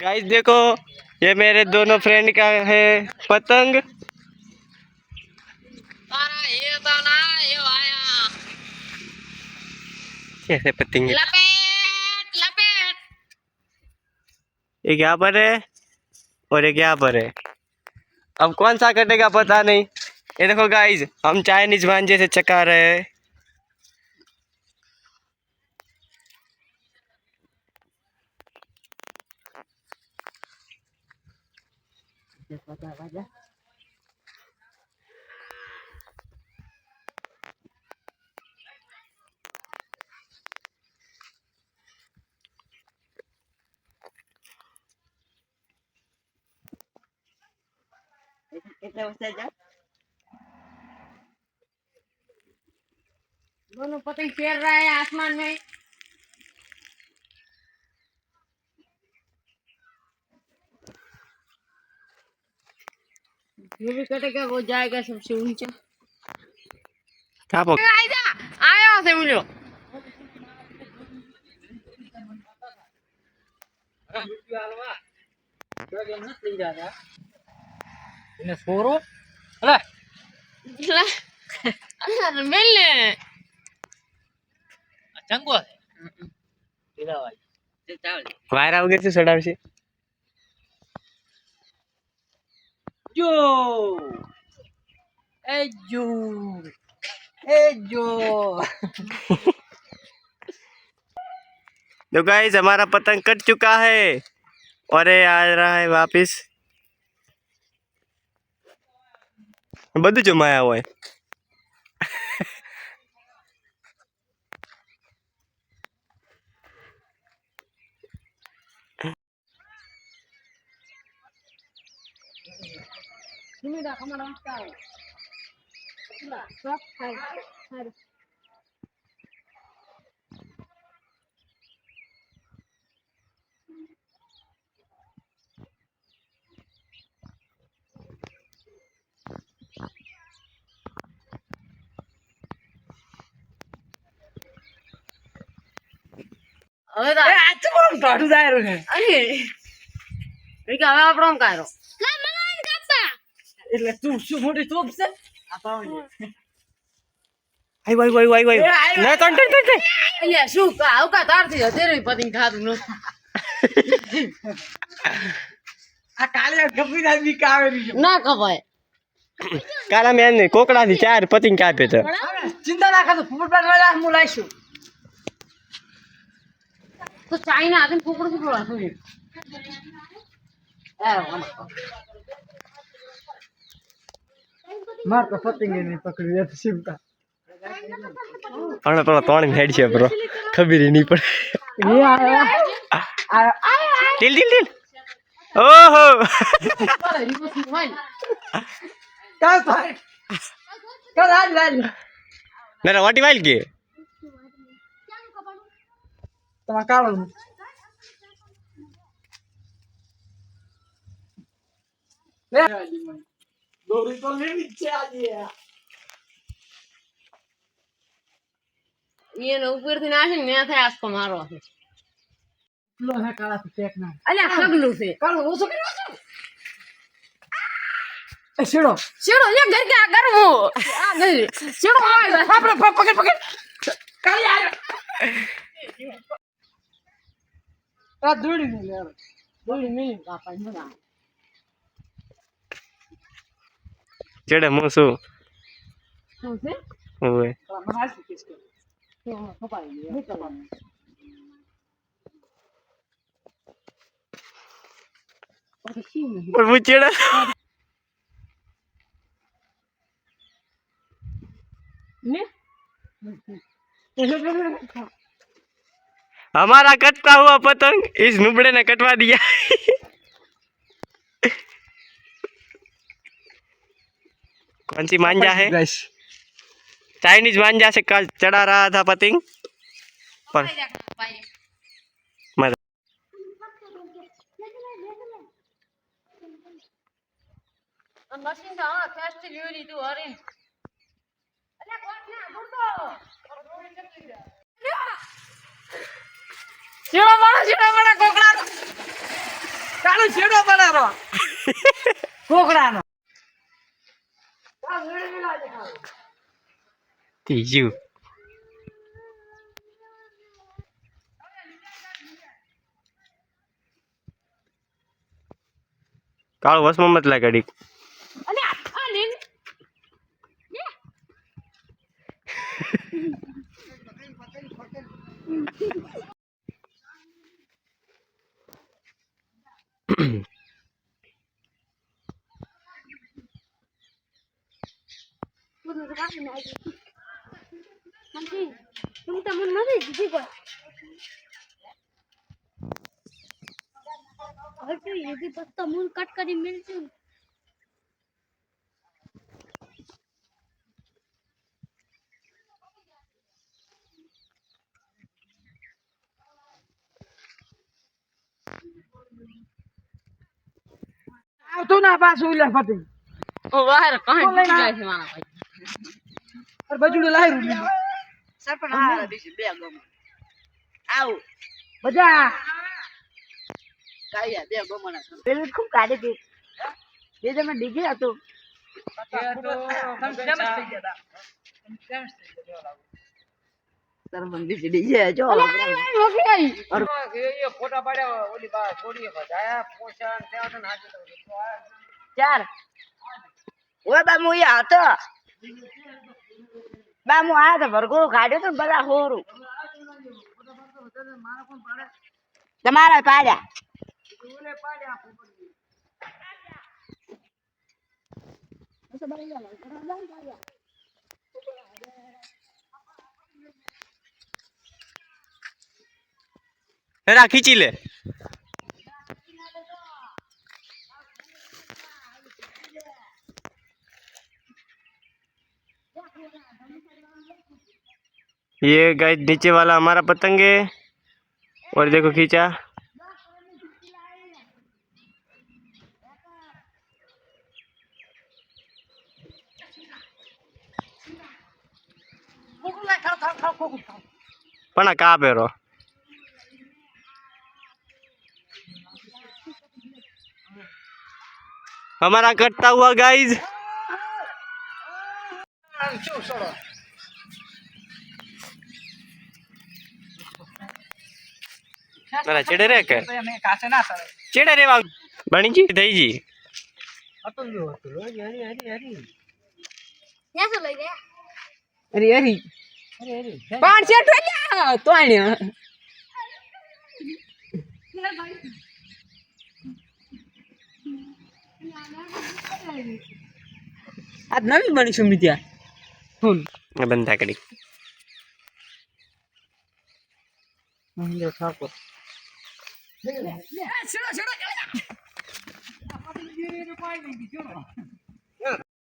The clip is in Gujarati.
गाइस देखो, ये मेरे दोनों फ्रेंड का है पतंग। कैसे पतंग लपेट लपेट। एक यहाँ पर है और एक यहाँ पर है। अब कौन सा कटेगा पता नहीं। ये देखो गाइस, हम चाइनीज भांजे से चका रहे हैं। दोनों पतंग तैर रहा है आसमान में। जो भी कटेगा वो जाएगा सबसे ऊंचा। आया से मिलो। વાયરા વગર શું ચડાવશે? જો એ જો એ જો। तो गाइस, हमारा पतंग कट चुका है और ये आ रहा है वापिस। બધું જમાયા હોય। હવે તો એ આ તો બહુ કાઢું જાય રહ્યું છે। અરે એ કે હવે આપણો કારો એટલે તું શું મોટી તોપ છે આ પાવન। આઈ વાઈ વાઈ વાઈ વાઈ ના ટન ટન ટન। અલ્યા શું કા આવ કા તારથી હતેરે પતંગ ખાધું ન આ કાલે ગભી ના બી કાવેરી છે ના કપાય। કાલા મેં કોકડાથી 4 પતંગ કાપ્યો તો। ચિંતા ના કરતો ફૂટ પર લઈ હું લાઈશું। તો ચાઈના આદમ ફૂકડું ફૂકડું હાથું છે। માર તો પતંગ ને પકડી લે સિમતા। હમણાં પેલા 3 હેડ છે બ્રો, ખબર નહીં પડે। એ આ ટીલ ટીલ ટીલ। ઓહો કાલ ભાઈ કાલ આજ લાલ ના વાટી વાઈલ કે તમા કાળો લે દોરી તો લેવી છે આજે। એને ઉપરથી નાખે ને ત્યાં થાય આસકો મારો છે। લો હે કાળા તો ટેક ના અલ્યા સગલું છે। કાળો ઓછો કર્યો છે એ છેડો છેડો એ ઘર કે આ ગરમો આ ગઈ છેડો આવે આપણે પકડ પકડ કાળી આયો આ દોડી ને લે બોલી મિનિટ કાપાય ન ચડે હું શું શું છે ઓય માર શું કેસ તો કપાય નહીં કપાય और वो चढ़ा ને हमारा कटता हुआ पतंग इस नुबड़े ने कटवा दिया। कौन सी मांझा है? चाइनीज मांझा से कल चढ़ा रहा था पतंग पर મશીન તો હા ફેસ્ટ લીધી તું હરી અલ્યા કોણ ના દૂરતો શેડો બડા કોકડાનો ચાલો છેડો બનારો કોકડાનો ત્રીજું કાળો વસમાં મત લાગાડી અલ્યા આ લીન तुम तो मन मजे जी को और तो ये भी पत्ता मूल कट कर मिल से આવતો ના પાછું લે ફટી ओ बाहर कहां जाए છે મારા ભાઈ और बजुड़ो लाय रूडी સરપંચ હારા દીશે બે ગમ આવ बजा કાયા બે ગમણા પેલું ખૂબ કાઢી દે જે તમે ડીજે હતો સરપંચ દીશે ડીજે જો ઓકે आई ये फोटा पाड्या ओली बा छोड़ी जाया पोषण त्यातन हाजे ચાર ઓય બા મુ યા હતો બા મુ આ તો ભરગો કાઢ્યો તો બધા હોરું તમારા પાડ્યા હેરા ખીચી લે ये गाइस नीचे वाला हमारा पतंग है और देखो खींचा પણ આ કા પહેરો हमारा कटता हुआ गाइस ના ચેડે રે કે મે કાસે ના સર ચેડે રે વાગ બની જી થઈ જી હતું જો હતું હરી હરી હરી क्या से लई गया હરી હરી હરી હરી 500 ટોલ્યા તોણ્યો આ નવી બની સુમિત્યા ફૂલ બંધા કરી મહેન્દ્ર ઠાકોર छेड़ो छेड़ो આ પાટી જે પાઈ નહીં બીજો